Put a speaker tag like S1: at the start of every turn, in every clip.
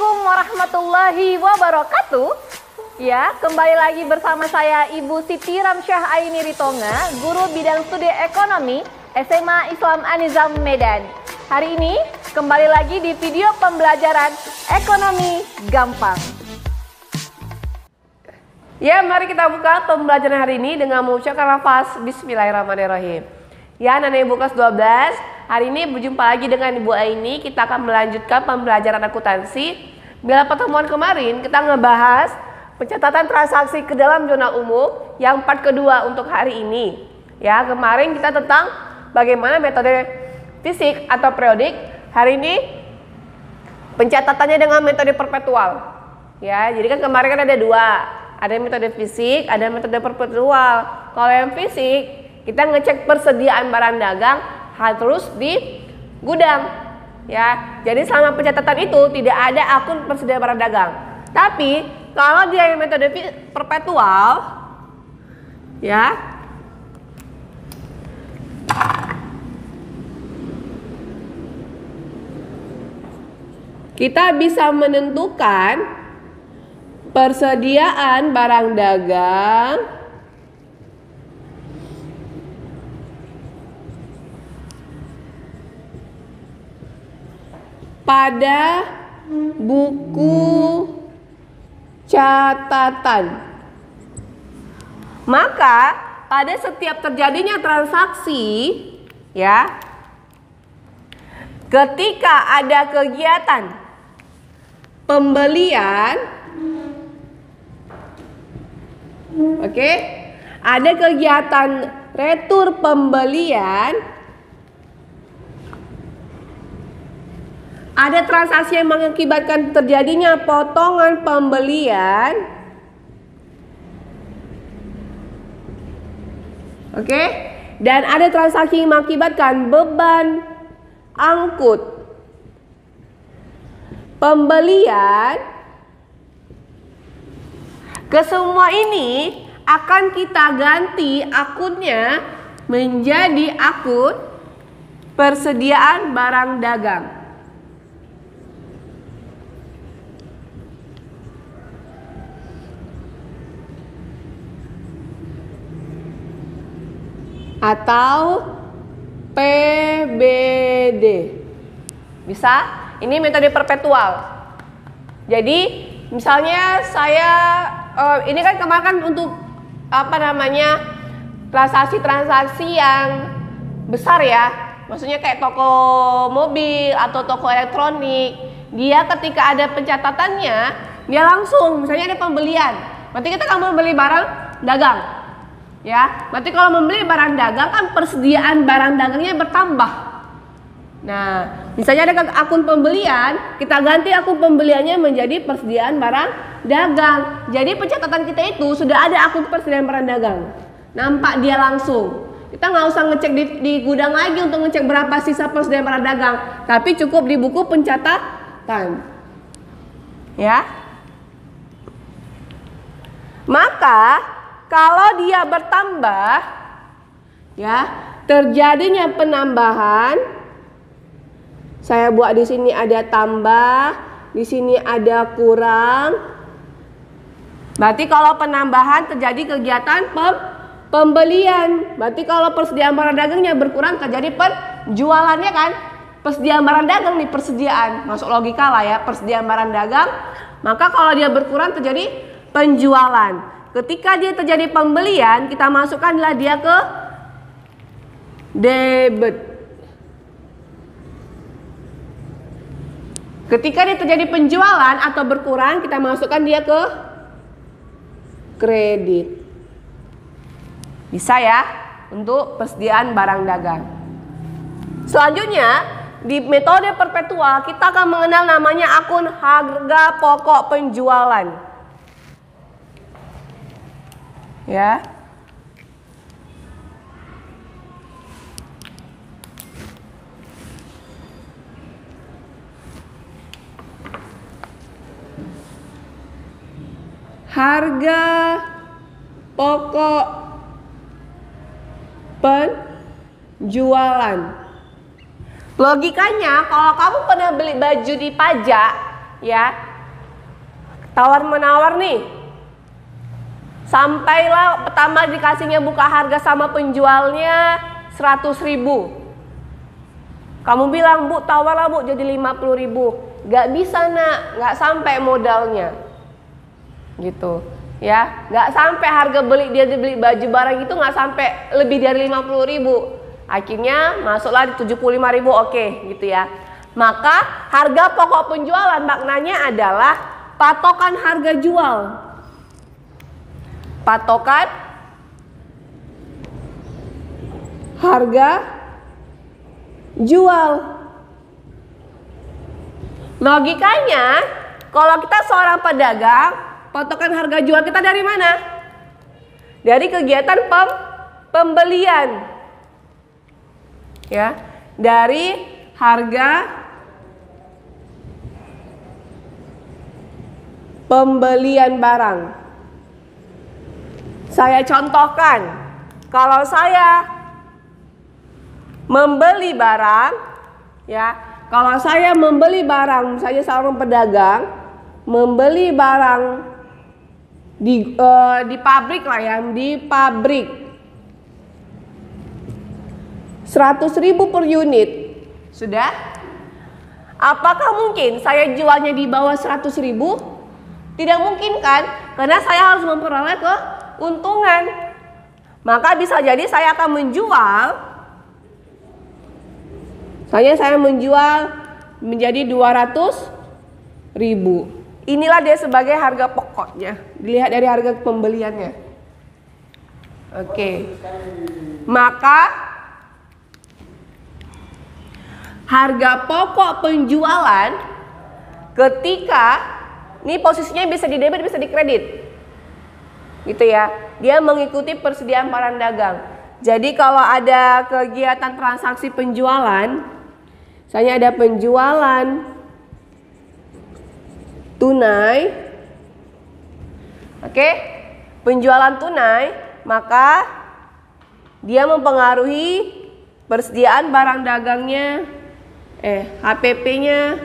S1: Assalamualaikum warahmatullahi wabarakatuh. Ya, kembali lagi bersama saya Ibu Siti Ramsyah Aini Ritonga, Guru Bidang Studi Ekonomi SMA Islam An-Nizam Medan. Hari ini kembali lagi di video pembelajaran Ekonomi Gampang. Ya, mari kita buka pembelajaran hari ini dengan mengucapkan lafaz Bismillahirrahmanirrahim. Ya, anak-anak Ibu kelas 12, hari ini berjumpa lagi dengan Ibu Aini. Kita akan melanjutkan pembelajaran akuntansi. Bila pertemuan kemarin kita ngebahas pencatatan transaksi ke dalam jurnal umum yang part kedua untuk hari ini. Ya, kemarin kita tentang bagaimana metode fisik atau periodik. Hari ini pencatatannya dengan metode perpetual. Ya, jadi kan kemarin kan ada dua. Ada metode fisik, ada metode perpetual. Kalau yang fisik, kita ngecek persediaan barang dagang harus di gudang. Ya, jadi selama pencatatan itu tidak ada akun persediaan barang dagang. Tapi kalau dia yang metode perpetual, ya, kita bisa menentukan persediaan barang dagang pada buku catatan. Maka pada setiap terjadinya transaksi, ya, ketika ada kegiatan pembelian, oke, ada kegiatan retur pembelian, ada transaksi yang mengakibatkan terjadinya potongan pembelian, oke, dan ada transaksi yang mengakibatkan beban angkut pembelian. Kesemua ini akan kita ganti akunnya menjadi akun persediaan barang dagang. Atau PBD. Bisa? Ini metode perpetual. Jadi misalnya saya ini kan kemarin kan untuk transaksi-transaksi yang besar ya. Maksudnya kayak toko mobil atau toko elektronik. Dia ketika ada pencatatannya, dia langsung misalnya ada pembelian. Berarti kita akan membeli barang dagang. Ya, berarti kalau membeli barang dagang kan persediaan barang dagangnya bertambah. Nah, misalnya ada akun pembelian, kita ganti akun pembeliannya menjadi persediaan barang dagang. Jadi pencatatan kita itu sudah ada akun persediaan barang dagang. Nampak dia langsung. Kita nggak usah ngecek di gudang lagi untuk ngecek berapa sisa persediaan barang dagang, tapi cukup di buku pencatatan. Ya. Maka kalau dia bertambah, ya, terjadinya penambahan. Saya buat di sini ada tambah, di sini ada kurang. Berarti kalau penambahan terjadi kegiatan pembelian. Berarti kalau persediaan barang dagangnya berkurang terjadi penjualannya kan? Persediaan barang dagang nih, persediaan. Masuk logika lah ya, persediaan barang dagang. Maka kalau dia berkurang terjadi penjualan. Ketika dia terjadi pembelian, kita masukkanlah dia ke debit. Ketika dia terjadi penjualan atau berkurang, kita masukkan dia ke kredit. Bisa ya, untuk persediaan barang dagang. Selanjutnya, di metode perpetual, kita akan mengenal namanya akun harga pokok penjualan. Ya. Harga pokok penjualan. Logikanya kalau kamu pernah beli baju di pajak, ya, Tawar-menawar nih. Sampailah pertama dikasihnya buka harga sama penjualnya 100.000. Kamu bilang, Bu, tawarlah Bu jadi 50.000. Gak bisa nak, gak sampai modalnya. Gitu ya, gak sampai harga beli dia beli baju barang itu gak sampai lebih dari 50.000. Akhirnya masuklah di 75.000, oke gitu ya. Maka harga pokok penjualan maknanya adalah patokan harga jual. Patokan harga jual. Logikanya, kalau kita seorang pedagang, patokan harga jual kita dari mana? Dari kegiatan pembelian. Ya, dari harga pembelian barang. Saya contohkan, kalau saya membeli barang, ya, kalau saya membeli barang, saya seorang pedagang, membeli barang di pabrik lah ya, di pabrik 100.000 per unit, sudah? Apakah mungkin saya jualnya di bawah 100.000? Tidak mungkin kan? Karena saya harus memperoleh keuntungan. Maka bisa jadi saya akan menjual, saya menjual menjadi 200.000. Inilah dia sebagai harga pokoknya. Dilihat dari harga pembeliannya. Oke. Maka harga pokok penjualan ketika ini posisinya bisa di debit bisa di kredit. Gitu ya. Dia mengikuti persediaan barang dagang. Jadi kalau ada kegiatan transaksi penjualan, misalnya ada penjualan tunai, oke, penjualan tunai, maka dia mempengaruhi persediaan barang dagangnya, HPP-nya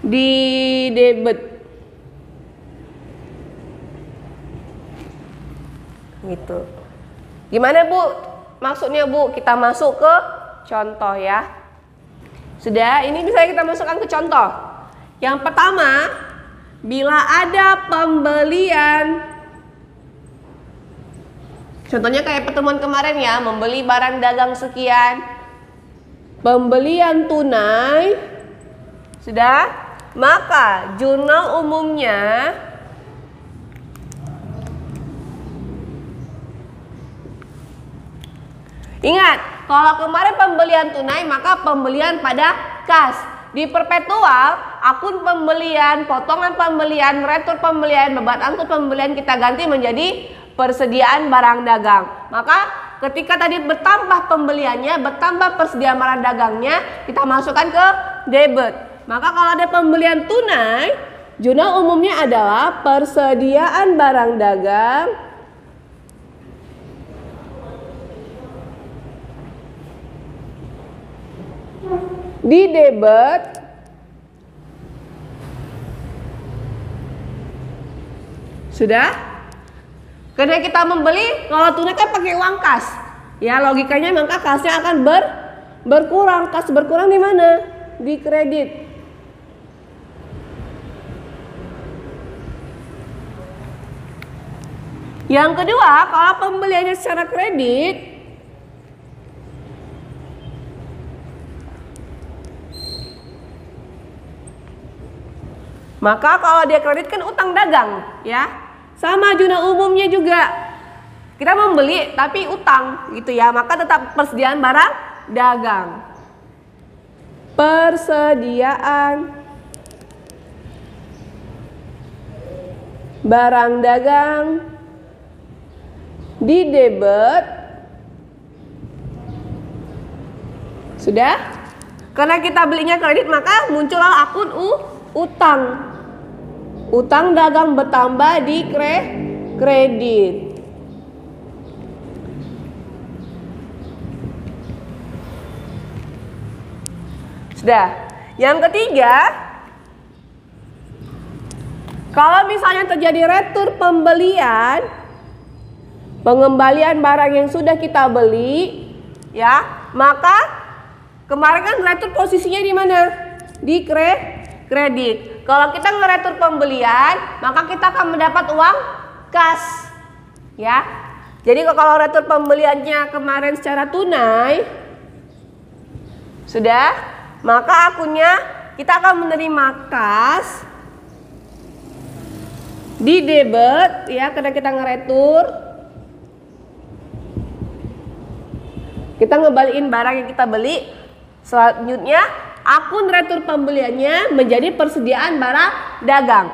S1: di debit, gitu. Gimana Bu? Maksudnya Bu, kita masuk ke contoh ya. Sudah, ini bisa kita masukkan ke contoh. Yang pertama, bila ada pembelian, contohnya kayak pertemuan kemarin ya, membeli barang dagang sekian, pembelian tunai, sudah, maka jurnal umumnya ingat, kalau kemarin pembelian tunai maka pembelian pada kas. Di perpetual, akun pembelian, potongan pembelian, retur pembelian, beban angkut pembelian kita ganti menjadi persediaan barang dagang. Maka ketika tadi bertambah pembeliannya, bertambah persediaan barang dagangnya, kita masukkan ke debit. Maka kalau ada pembelian tunai, jurnal umumnya adalah persediaan barang dagang di debit sudah. Karena kita membeli, kalau tunai kan pakai uang kas. Ya, logikanya maka kasnya akan berkurang. Kas berkurang di mana? Di kredit. Yang kedua, kalau pembeliannya secara kredit, maka kalau dia kredit kan utang dagang, ya. Sama jurnal umumnya juga. Kita membeli tapi utang gitu ya, maka tetap persediaan barang dagang. Persediaan barang dagang di debit. Sudah? Karena kita belinya kredit maka muncullah akun utang. Utang dagang bertambah di kredit. Sudah. Yang ketiga, kalau misalnya terjadi retur pembelian, pengembalian barang yang sudah kita beli, ya, maka kemarin kan retur posisinya di mana? Di kredit. Kalau kita ngeretur pembelian, maka kita akan mendapat uang kas, ya. Jadi kalau retur pembeliannya kemarin secara tunai, sudah, maka akunnya kita akan menerima kas di debit, ya, karena kita ngeretur. Kita ngembaliin barang yang kita beli. Selanjutnya, akun retur pembeliannya menjadi persediaan barang dagang.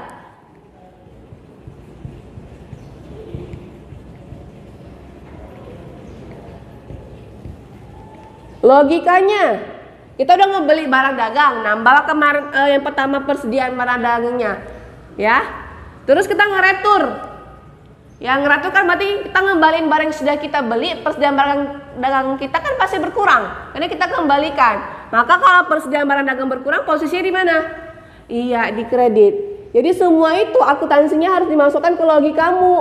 S1: Logikanya, kita udah ngebeli barang dagang, nambah kemarin yang pertama persediaan barang dagangnya, ya. Terus kita ngeretur. Yang ngeretur kan berarti kita ngembaliin barang yang sudah kita beli, persediaan barang dagang kita kan pasti berkurang, karena kita kembalikan. Maka kalau persediaan barang dagang berkurang, posisinya di mana? Iya, di kredit. Jadi semua itu akuntansinya harus dimasukkan ke logi kamu.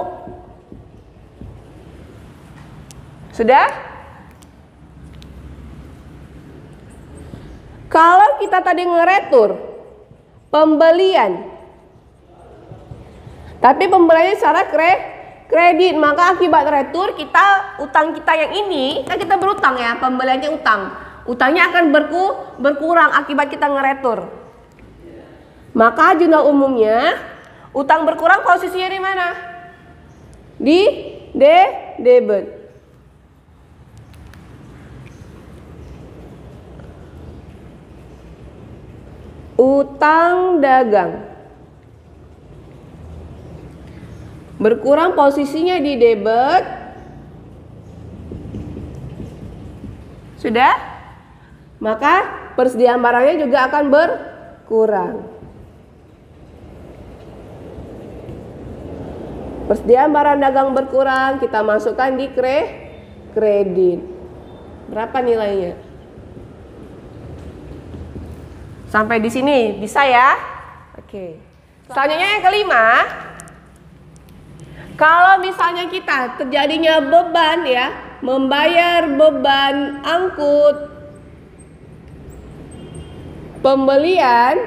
S1: Sudah? Kalau kita tadi ngeretur pembelian, tapi pembeliannya secara kredit, maka akibat retur kita, utang kita yang ini, kan kita berutang ya, pembeliannya utang. Utangnya akan berkurang akibat kita ngeretur. Maka jurnal umumnya utang berkurang posisinya di mana? Di debit. Utang dagang berkurang posisinya di debit. Sudah? Maka persediaan barangnya juga akan berkurang. Persediaan barang dagang berkurang, kita masukkan di kredit. Berapa nilainya? Sampai di sini bisa ya? Oke. Selanjutnya yang kelima, kalau misalnya kita terjadinya beban ya, membayar beban angkut pembelian,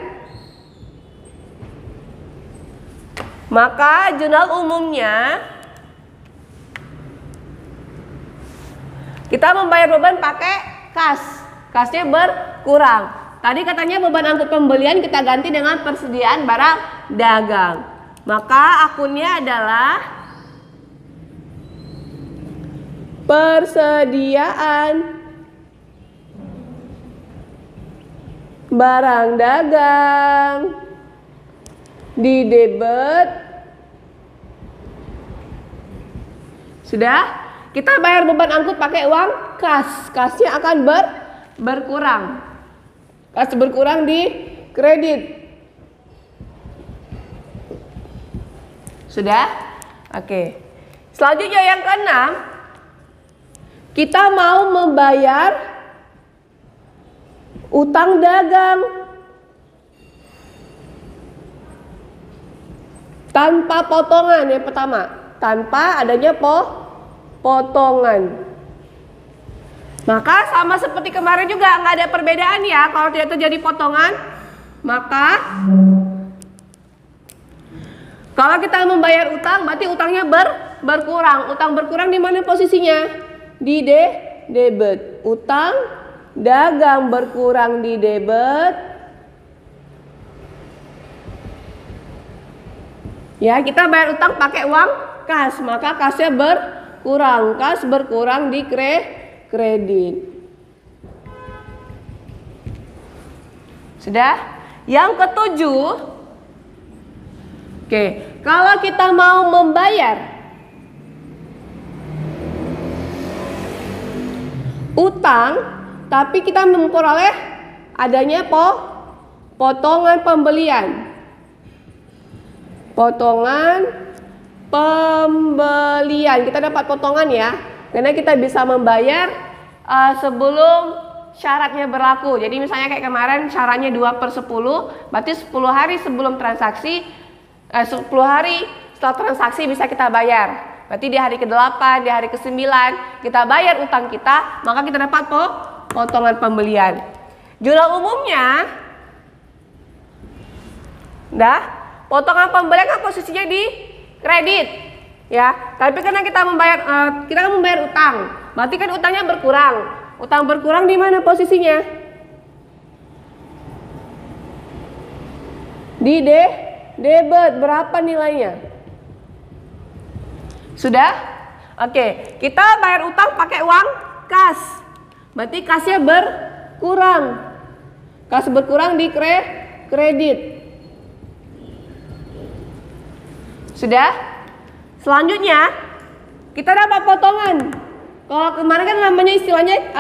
S1: maka jurnal umumnya kita membayar beban pakai kas. Kasnya berkurang. Tadi katanya beban angkut pembelian kita ganti dengan persediaan barang dagang. Maka akunnya adalah persediaan barang dagang di debit. Sudah? Kita bayar beban angkut pakai uang kas. Kasnya akan berkurang. Kas berkurang di kredit. Sudah? Oke. Selanjutnya yang keenam, kita mau membayar utang dagang tanpa potongan. Yang pertama, tanpa adanya potongan. Maka sama seperti kemarin juga, nggak ada perbedaan ya. Kalau tidak terjadi potongan, maka kalau kita membayar utang, berarti utangnya berkurang. Utang berkurang di mana posisinya? Di debit. Utang dagang berkurang di debit. Ya, kita bayar utang pakai uang kas, maka kasnya berkurang. Kas berkurang di kredit. Sudah? Yang ketujuh, oke, kalau kita mau membayar utang, tapi kita memperoleh adanya potongan pembelian. Potongan pembelian, kita dapat potongan ya, karena kita bisa membayar sebelum syaratnya berlaku. Jadi misalnya kayak kemarin syaratnya 2/10, berarti 10 hari sebelum transaksi, 10 hari setelah transaksi bisa kita bayar. Berarti di hari ke-8, di hari ke-9 kita bayar utang kita, maka kita dapat potongan pembelian. Jurnal umumnya, potongan pembelian kan posisinya di kredit, ya. Tapi karena kita membayar utang, berarti kan utangnya berkurang. Utang berkurang di mana posisinya? Di debit. Berapa nilainya? Sudah? Oke, kita bayar utang pakai uang kas. Berarti kasnya berkurang. Kas berkurang di kredit. Sudah? Selanjutnya kita dapat potongan. Kalau kemarin kan namanya istilahnya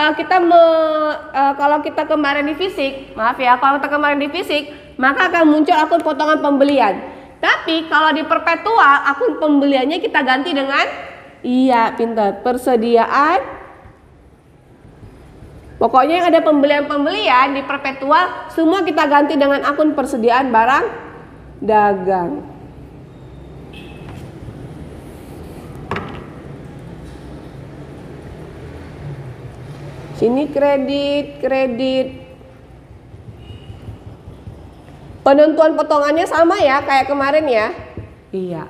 S1: kalau kita kemarin di fisik, maaf ya, kalau kita kemarin di fisik, maka akan muncul akun potongan pembelian. Tapi kalau di perpetual, akun pembeliannya kita ganti dengan, iya pintar, persediaan. Pokoknya yang ada pembelian di perpetual, semua kita ganti dengan akun persediaan barang dagang. Sini kredit. Penentuan potongannya sama ya kayak kemarin ya. Iya.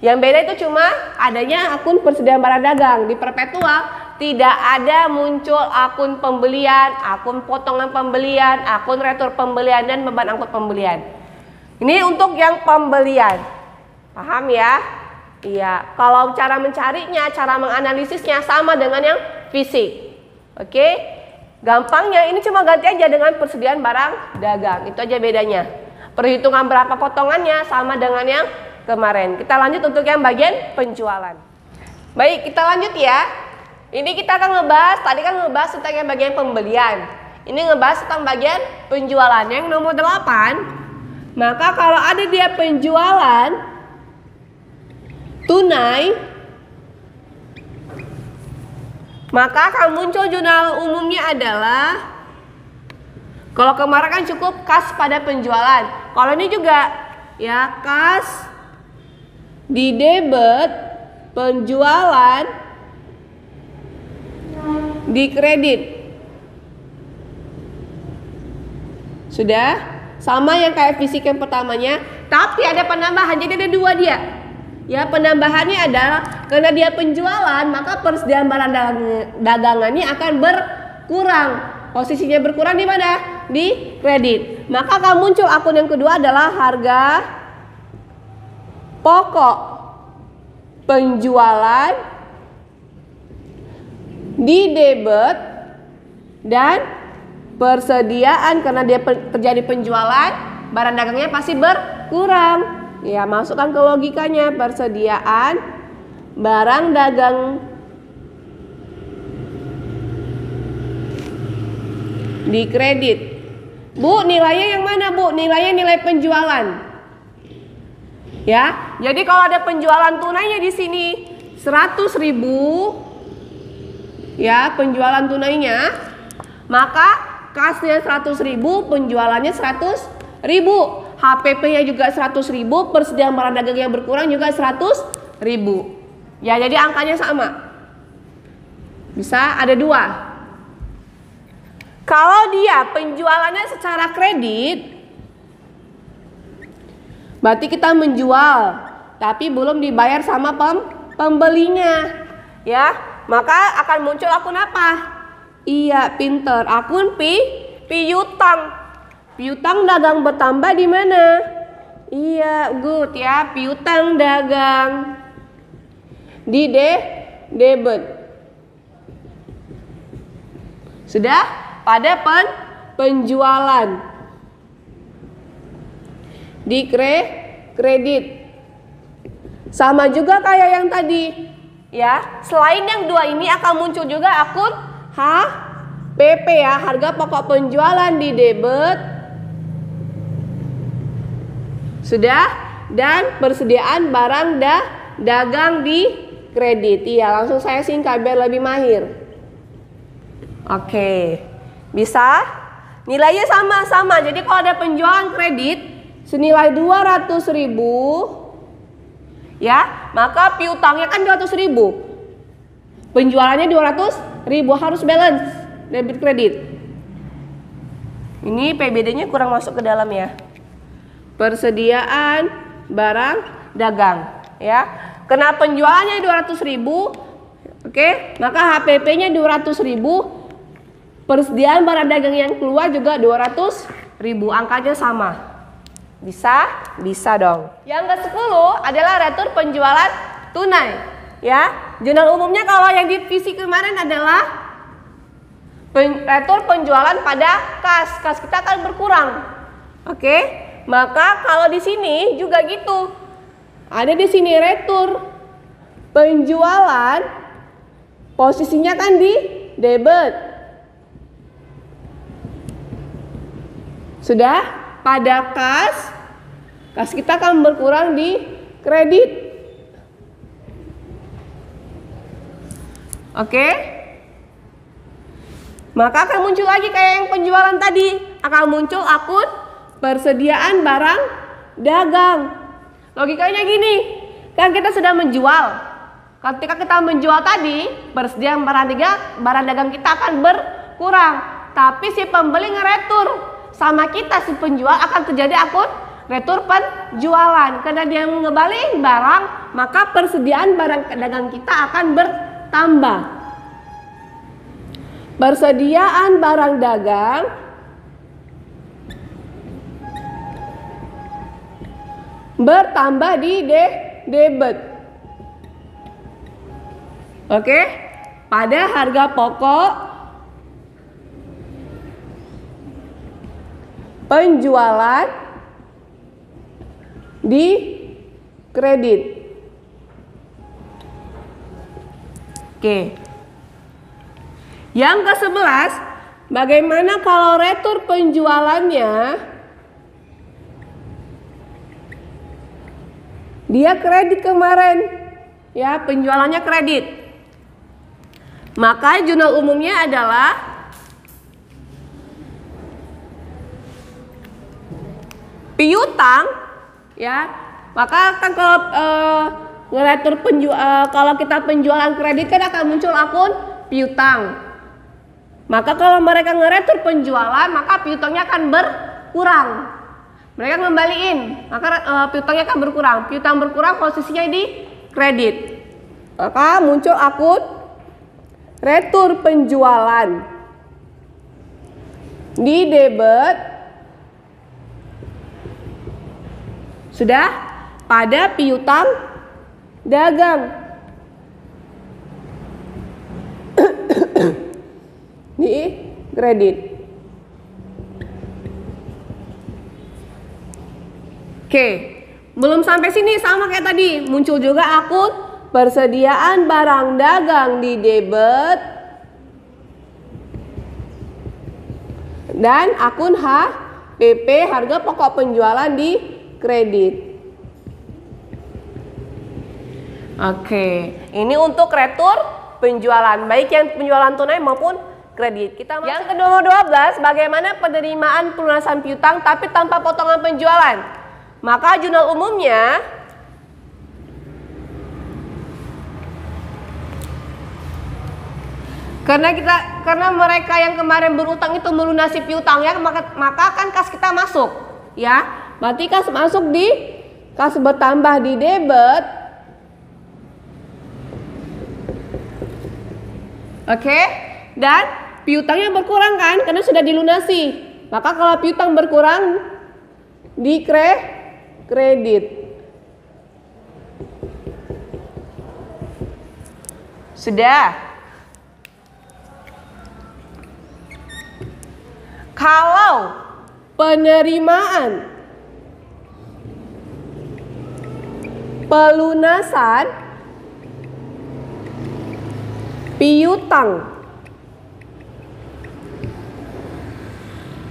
S1: Yang beda itu cuma adanya akun persediaan barang dagang. Di perpetual tidak ada muncul akun pembelian, akun potongan pembelian, akun retur pembelian dan beban angkut pembelian. Ini untuk yang pembelian. Paham ya? Iya. Kalau cara mencarinya, cara menganalisisnya sama dengan yang fisik. Oke, gampangnya ini cuma ganti aja dengan persediaan barang dagang. Itu aja bedanya. Perhitungan berapa potongannya sama dengan yang kemarin. Kita lanjut untuk yang bagian penjualan. Baik, kita lanjut ya. Ini kita akan ngebahas, tadi kan ngebahas tentang yang bagian pembelian. Ini ngebahas tentang bagian penjualan. Yang nomor 8, maka kalau ada dia penjualan tunai, maka akan muncul jurnal umumnya adalah, kalau kemarin kan cukup kas pada penjualan. Kalau ini juga ya kas di debit, penjualan di kredit. Sudah? Sama yang kayak fisik yang pertamanya, tapi ada penambahan. Jadi ada dua dia. Ya, penambahannya adalah karena dia penjualan, maka persediaan barang dagangannya akan berkurang. Posisinya berkurang di mana? Di kredit. Maka akan muncul akun yang kedua adalah harga pokok penjualan di debit dan persediaan, karena dia terjadi penjualan, barang dagangnya pasti berkurang. Ya, masukkan ke logikanya, persediaan barang dagang di kredit. Bu, nilainya yang mana, Bu? Nilainya nilai penjualan. Ya, jadi kalau ada penjualan tunainya di sini 100.000, ya, penjualan tunainya, maka kasnya 100.000, penjualannya 100.000. HPP-nya juga 100.000, persediaan barang dagang yang berkurang juga 100.000. Ya, jadi angkanya sama. Bisa ada dua. Kalau dia penjualannya secara kredit, berarti kita menjual, tapi belum dibayar sama pembelinya. Ya, maka akan muncul akun apa? Iya, pinter. Akun piutang. Piutang dagang bertambah di mana? Iya, good ya. Piutang dagang di debit. Sudah? Pada penjualan di kredit. Sama juga kayak yang tadi. Ya, selain yang dua ini akan muncul juga akun HPP ya, harga pokok penjualan di debit. Sudah? Dan persediaan barang dagang di kredit. Iya, langsung saya singkat biar lebih mahir. Oke. Bisa? Nilainya sama-sama. Jadi kalau ada penjualan kredit senilai 200.000, ya, maka piutangnya kan 200.000. Penjualannya 200.000, harus balance debit kredit. Ini PBD-nya kurang masuk ke dalam ya. Persediaan barang dagang, ya. Karena penjualannya 200.000, oke, maka HPP-nya 200.000. Persediaan barang dagang yang keluar juga 200.000, angkanya sama. Bisa? Bisa dong. Yang ke-10 adalah retur penjualan tunai. Ya, jurnal umumnya kalau yang divisi kemarin adalah retur penjualan pada kas. Kas kita akan berkurang. Oke, maka kalau di sini juga gitu. Ada di sini retur penjualan, posisinya kan di debit. Sudah, pada kas kita akan berkurang di kredit. Oke? Maka akan muncul lagi kayak yang penjualan tadi. Akan muncul akun persediaan barang dagang. Logikanya gini, kan kita sudah menjual. Ketika kita menjual tadi, persediaan barang dagang kita akan berkurang. Tapi si pembeli ngeretur sama kita, si penjual, akan terjadi akun retur penjualan. Karena dia ngebalik barang, maka persediaan barang dagang kita akan bertambah. Persediaan barang dagang bertambah di debit. Oke? Pada harga pokok penjualan di kredit. Oke. Yang ke-11, bagaimana kalau retur penjualannya dia kredit kemarin, ya, penjualannya kredit. Maka jurnal umumnya adalah piutang, ya. Maka kan kalau ngeretur kalau kita penjualan kredit kan akan muncul akun piutang. Maka kalau mereka ngeretur penjualan, maka piutangnya akan berkurang. Mereka ngembaliin, maka piutangnya akan berkurang. Piutang berkurang, posisinya di kredit. Maka muncul akun retur penjualan di debit. Sudah, pada piutang dagang di kredit. Oke, belum sampai sini, sama kayak tadi, muncul juga akun persediaan barang dagang di debit dan akun HPP, harga pokok penjualan, di kredit. Oke, ini untuk retur penjualan, baik yang penjualan tunai maupun kredit. Yang ke-12, bagaimana penerimaan pelunasan piutang tapi tanpa potongan penjualan. Maka jurnal umumnya karena mereka yang kemarin berutang itu melunasi piutangnya, maka kan kas kita masuk, ya. Berarti kas masuk di kas bertambah di debit. Oke, dan piutangnya berkurang kan karena sudah dilunasi. Maka kalau piutang berkurang di kredit. Sudah. Kalau penerimaan pelunasan piutang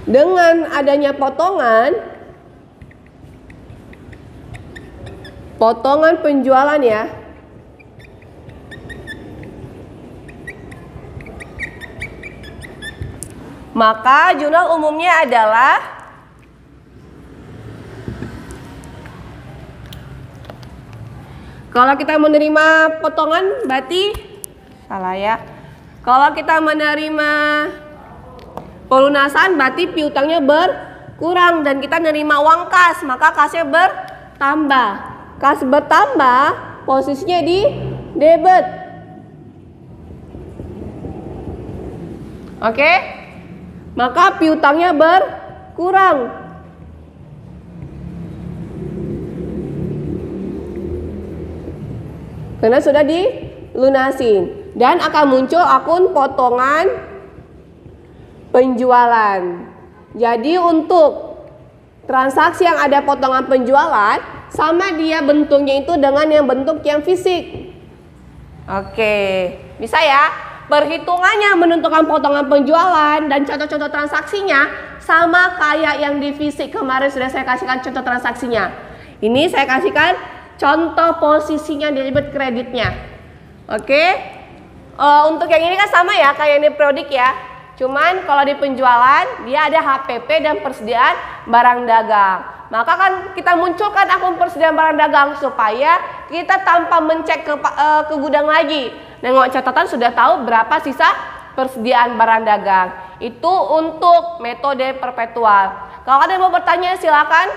S1: dengan adanya potongan penjualan, ya, Maka jurnal umumnya adalah kalau kita menerima potongan berarti salah ya. Kalau kita menerima pelunasan berarti piutangnya berkurang dan kita menerima uang kas, maka kasnya bertambah. Kas bertambah, posisinya di debit. Oke? Maka piutangnya berkurang. Karena sudah dilunasin dan akan muncul akun potongan penjualan. Jadi untuk transaksi yang ada potongan penjualan sama dia bentuknya itu dengan yang bentuk yang fisik. Oke, bisa ya? Perhitungannya menentukan potongan penjualan dan contoh-contoh transaksinya sama kayak yang di fisik kemarin sudah saya kasihkan contoh transaksinya. Ini saya kasihkan contoh posisinya di debit kreditnya. Oke. Untuk yang ini kan sama ya kayak yang di periodik ya. Cuman kalau di penjualan dia ada HPP dan persediaan barang dagang. Maka kan kita munculkan akun persediaan barang dagang supaya kita tanpa mencek ke gudang lagi. Nengok catatan sudah tahu berapa sisa persediaan barang dagang. Itu untuk metode perpetual. Kalau ada yang mau bertanya silakan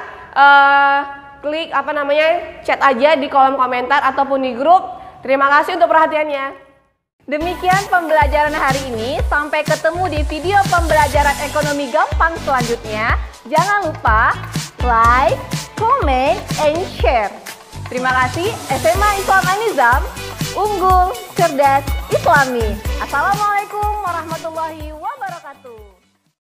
S1: klik chat aja di kolom komentar ataupun di grup. Terima kasih untuk perhatiannya.
S2: Demikian pembelajaran hari ini. Sampai ketemu di video pembelajaran ekonomi gampang selanjutnya. Jangan lupa like, comment, and share. Terima kasih. SMA Islam An-Nizam, unggul, cerdas, islami. Assalamualaikum warahmatullahi wabarakatuh.